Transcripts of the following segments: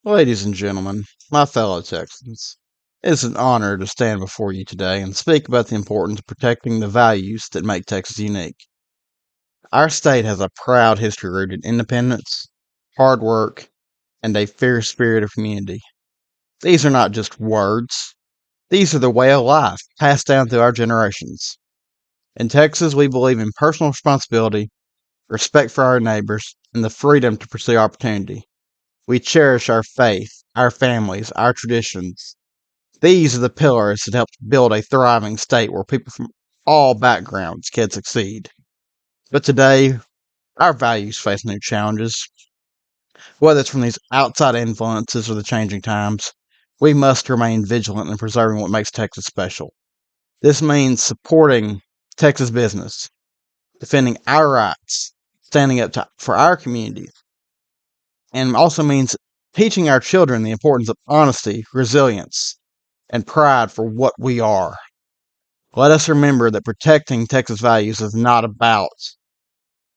Ladies and gentlemen, my fellow Texans, it is an honor to stand before you today and speak about the importance of protecting the values that make Texas unique. Our state has a proud history rooted in independence, hard work, and a fierce spirit of community. These are not just words, these are the way of life passed down through our generations. In Texas, we believe in personal responsibility, respect for our neighbors, and the freedom to pursue opportunity. We cherish our faith, our families, our traditions. These are the pillars that help build a thriving state where people from all backgrounds can succeed. But today, our values face new challenges. Whether it's from these outside influences or the changing times, we must remain vigilant in preserving what makes Texas special. This means supporting Texas business, defending our rights, standing up for our communities, and also means teaching our children the importance of honesty, resilience, and pride for what we are. Let us remember that protecting Texas values is not about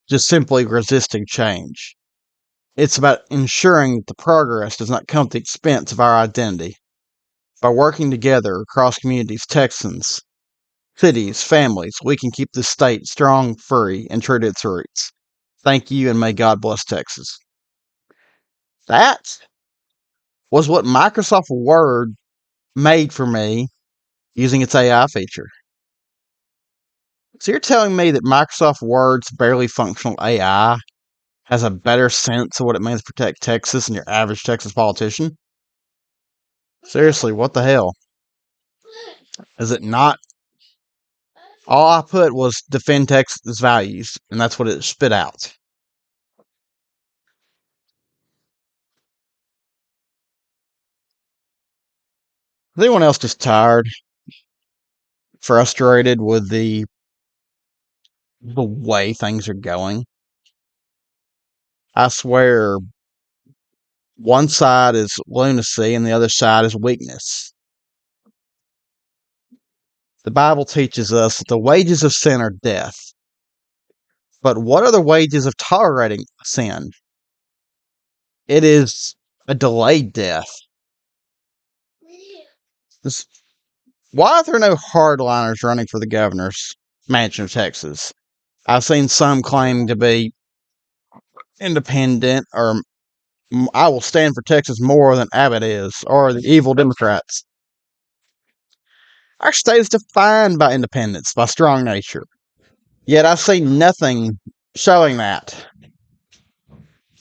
just simply resisting change. It's about ensuring that the progress does not come at the expense of our identity. By working together across communities, Texans, cities, families, we can keep this state strong, free, and true to its roots. Thank you, and may God bless Texas. That was what Microsoft Word made for me using its AI feature. So you're telling me that Microsoft Word's barely functional AI has a better sense of what it means to protect Texas than your average Texas politician? Seriously, what the hell? Is it not? All I put was defend Texas values, and that's what it spit out. Is anyone else just tired, frustrated with the way things are going? I swear, one side is lunacy and the other side is weakness. The Bible teaches us that the wages of sin are death. But what are the wages of tolerating sin? It is a delayed death. Why are there no hardliners running for the governor's mansion of Texas? I've seen some claiming to be independent or I will stand for Texas more than Abbott is, or the evil Democrats. Our state is defined by independence, by strong nature. Yet I see nothing showing that.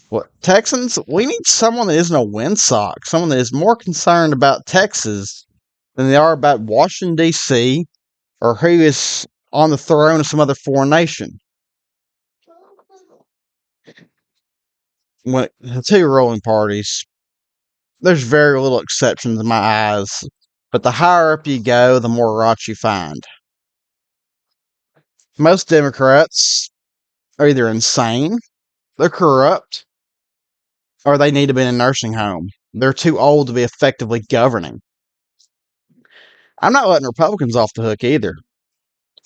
What Texans? We need someone that isn't a windsock, someone that is more concerned about Texas than they are about Washington, D.C., or who is on the throne of some other foreign nation. When the two ruling parties, there's very little exceptions in my eyes, but the higher up you go, the more rot you find. Most Democrats are either insane, they're corrupt, or they need to be in a nursing home. They're too old to be effectively governing. I'm not letting Republicans off the hook either.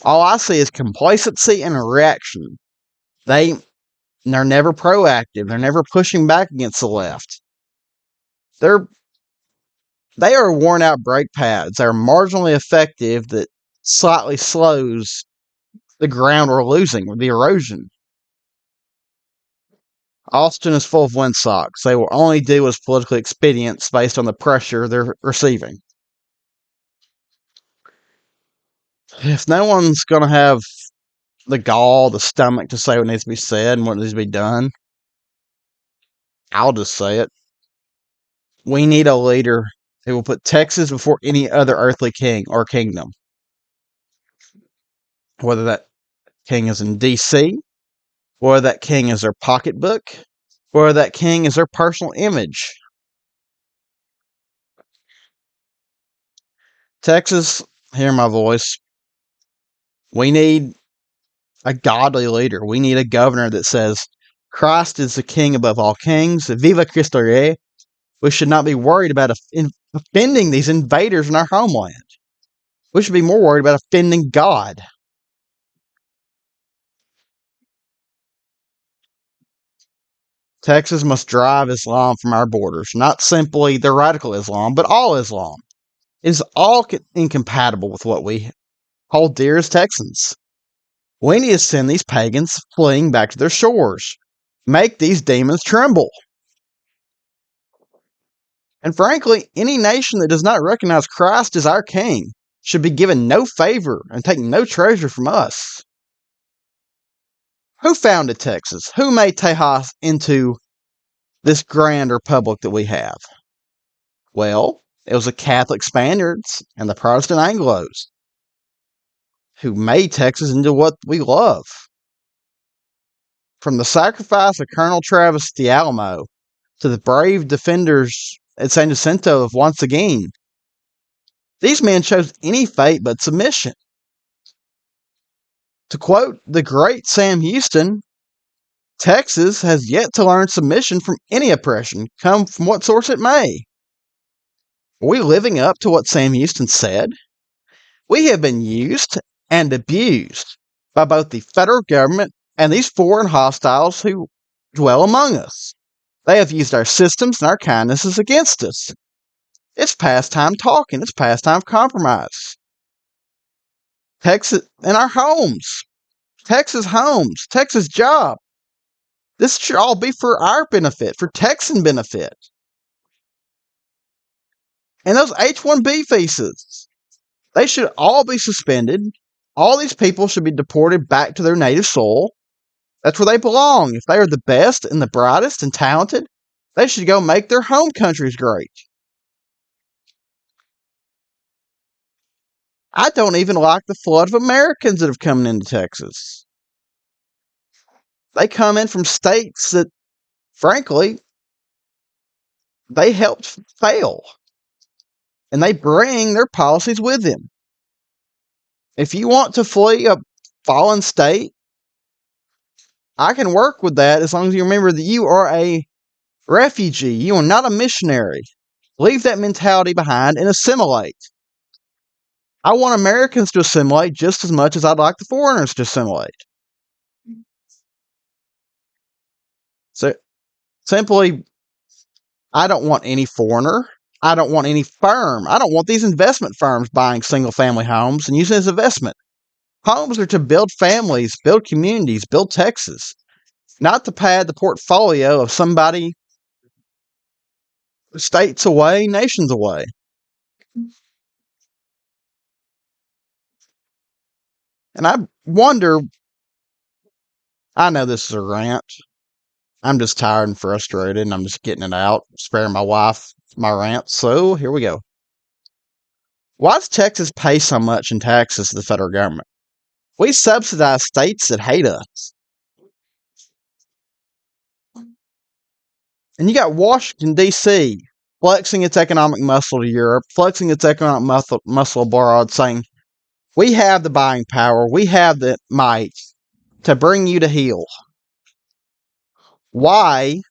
All I see is complacency and reaction. They're never proactive. They're never pushing back against the left. They are worn out brake pads. They're marginally effective that slightly slows the ground we're losing with the erosion. Austin is full of windsocks. They will only do as politically expedients based on the pressure they're receiving. If no one's going to have the gall, the stomach to say what needs to be said and what needs to be done, I'll just say it. We need a leader who will put Texas before any other earthly king or kingdom. Whether that king is in D.C., whether that king is their pocketbook, whether that king is their personal image. Texas, hear my voice. We need a godly leader. We need a governor that says, Christ is the king above all kings. Viva Cristo Rey. We should not be worried about offending these invaders in our homeland. We should be more worried about offending God. Texas must drive Islam from our borders, not simply the radical Islam, but all Islam. It is all incompatible with what we hold dear as Texans. We need to send these pagans fleeing back to their shores. Make these demons tremble. And frankly, any nation that does not recognize Christ as our King should be given no favor and take no treasure from us. Who founded Texas? Who made Tejas into this grand republic that we have? Well, it was the Catholic Spaniards and the Protestant Anglos who made Texas into what we love. From the sacrifice of Colonel Travis at the Alamo to the brave defenders at San Jacinto of Once Again, these men chose any fate but submission. To quote the great Sam Houston, Texas has yet to learn submission from any oppression, come from what source it may. Are we living up to what Sam Houston said? We have been used and abused by both the federal government and these foreign hostiles who dwell among us. They have used our systems and our kindnesses against us. It's past time talking. It's past time compromise. Texas and our homes. Texas homes. Texas job. This should all be for our benefit, for Texan benefit. And those H-1B visas, they should all be suspended. All these people should be deported back to their native soil. That's where they belong. If they are the best and the brightest and talented, they should go make their home countries great. I don't even like the flood of Americans that have come into Texas. They come in from states that, frankly, they helped fail. And they bring their policies with them. If you want to flee a fallen state, I can work with that as long as you remember that you are a refugee. You are not a missionary. Leave that mentality behind and assimilate. I want Americans to assimilate just as much as I'd like the foreigners to assimilate. So, simply, I don't want any foreigner. I don't want any firm. I don't want these investment firms buying single-family homes and using it as investment. Homes are to build families, build communities, build Texas, not to pad the portfolio of somebody states away, nations away. And I wonder, I know this is a rant. I'm just tired and frustrated, and I'm just getting it out, sparing my wife my rant. So here we go. Why does Texas pay so much in taxes to the federal government? We subsidize states that hate us. And you got Washington, D.C., flexing its economic muscle to Europe, flexing its economic muscle abroad, saying, we have the buying power, we have the might to bring you to heel. Why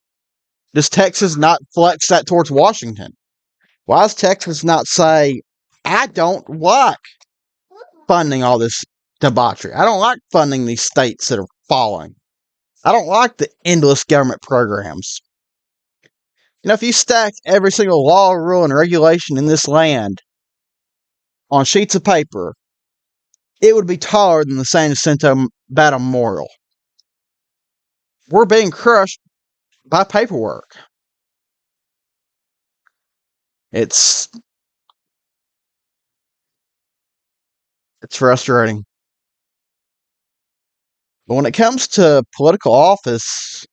does Texas not flex that towards Washington? Why does Texas not say, I don't like funding all this debauchery. I don't like funding these states that are falling. I don't like the endless government programs. You know, if you stack every single law, rule, and regulation in this land on sheets of paper, it would be taller than the San Jacinto Battle Memorial. We're being crushed by paperwork. It's frustrating. But when it comes to political office,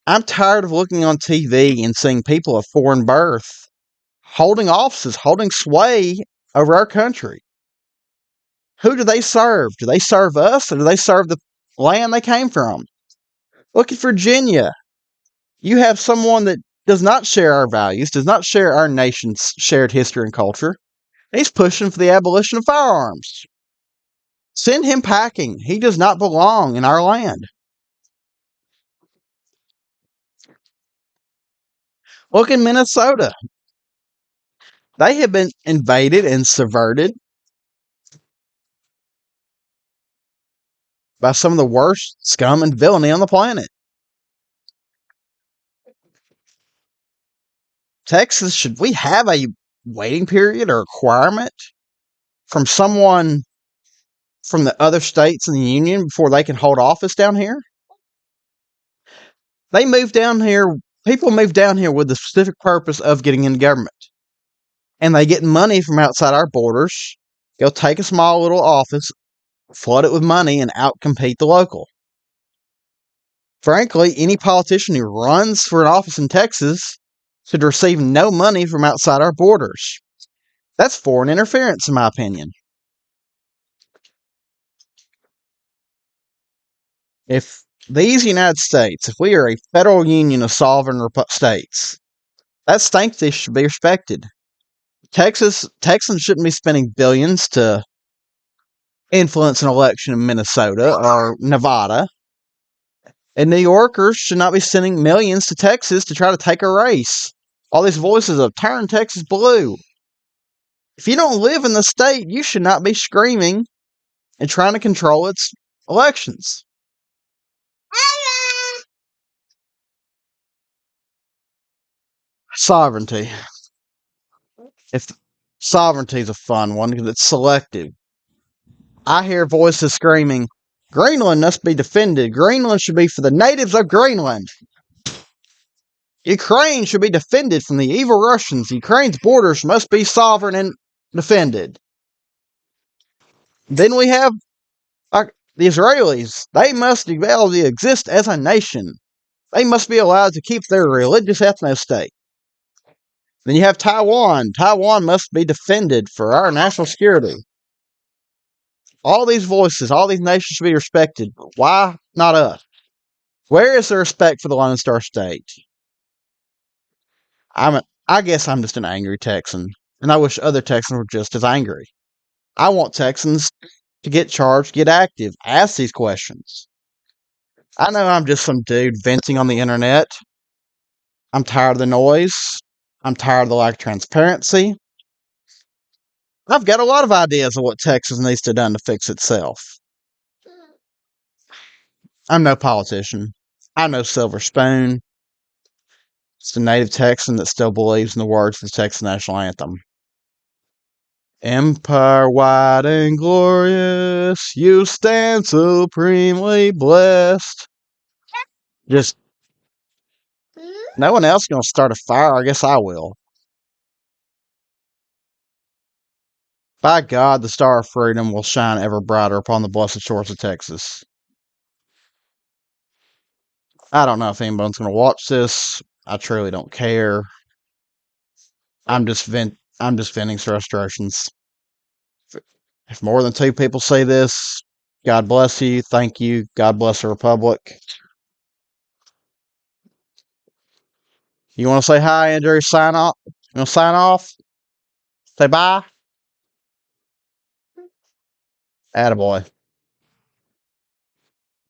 I'm tired of looking on TV and seeing people of foreign birth holding offices, holding sway over our country. Who do they serve? Do they serve us or do they serve the land they came from? Look at Virginia. You have someone that does not share our values, does not share our nation's shared history and culture. He's pushing for the abolition of firearms. Send him packing. He does not belong in our land. Look in Minnesota. They have been invaded and subverted by some of the worst scum and villainy on the planet. Texas, should we have a waiting period or requirement from someone from the other states in the union before they can hold office down here? They move down here, people move down here with the specific purpose of getting into government. And they get money from outside our borders. They'll take a small little office, flood it with money, and outcompete the local. Frankly, any politician who runs for an office in Texas should receive no money from outside our borders. That's foreign interference, in my opinion. If these United States, if we are a federal union of sovereign states, that sanctity should be respected. Texans shouldn't be spending billions to influence an election in Minnesota or Nevada. And New Yorkers should not be sending millions to Texas to try to take a race. All these voices of turn Texas blue. If you don't live in the state, you should not be screaming and trying to control its elections. Sovereignty. If sovereignty is a fun one because it's selective. I hear voices screaming, Greenland must be defended. Greenland should be for the natives of Greenland. Ukraine should be defended from the evil Russians. Ukraine's borders must be sovereign and defended. Then we have the Israelis. They must be able to exist as a nation. They must be allowed to keep their religious ethno-state. Then you have Taiwan. Taiwan must be defended for our national security. All these voices, all these nations should be respected. Why not us? Where is the respect for the Lone Star State? I guess I'm just an angry Texan, and I wish other Texans were just as angry. I want Texans to get charged, get active, ask these questions. I know I'm just some dude venting on the internet. I'm tired of the noise. I'm tired of the lack of transparency. I've got a lot of ideas of what Texas needs to do to fix itself. I'm no politician. I'm no silver spoon. Just a native Texan that still believes in the words of the Texas national anthem. Empire wide and glorious, you stand supremely blessed. Just no one else gonna start a fire. I guess I will. By God, the star of freedom will shine ever brighter upon the blessed shores of Texas. I don't know if anyone's gonna watch this. I truly don't care. I'm just venting frustrations. If more than two people say this, God bless you. Thank you. God bless the Republic. You want to say hi, Andrew? Sign off. You want to sign off? Say bye. Attaboy.